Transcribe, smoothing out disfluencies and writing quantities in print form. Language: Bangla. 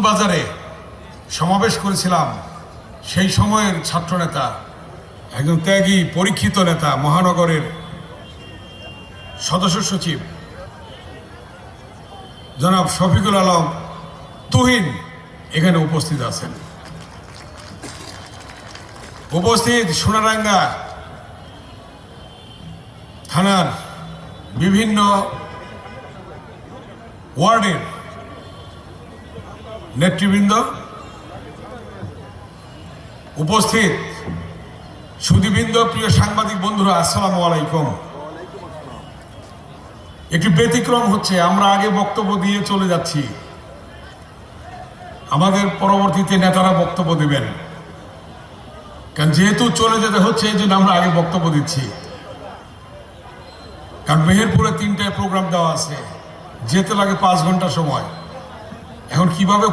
বাজারে সমাবেশ করেছিলাম, সেই সময়ের ছাত্রনেতা, একজন ত্যাগী পরীক্ষিত নেতা, মহানগরের সদস্য সচিব জনাব শফিকুল আলম তুহিন এখানে উপস্থিত আছেন। উপস্থিত সোনারাঙ্গা থানার বিভিন্ন ওয়ার্ডের নেতৃবৃন্দ, উপস্থিত সুধীবৃন্দ, প্রিয় সাংবাদিক বন্ধুরা, আসসালামু আলাইকুম। একটি ব্যতিক্রম হচ্ছে, আমরা আগে বক্তব্য দিয়ে চলে যাচ্ছি, আমাদের পরবর্তীতে নেতারা বক্তব্য দেবেন, কারণ যেহেতু চলে যেতে হচ্ছে এই জন্য আমরা আগে বক্তব্য দিচ্ছি। কারণ মেহেরপুরে 3টায় প্রোগ্রাম দেওয়া আছে, যেতে লাগে 5 ঘন্টা সময়। এখন কিভাবে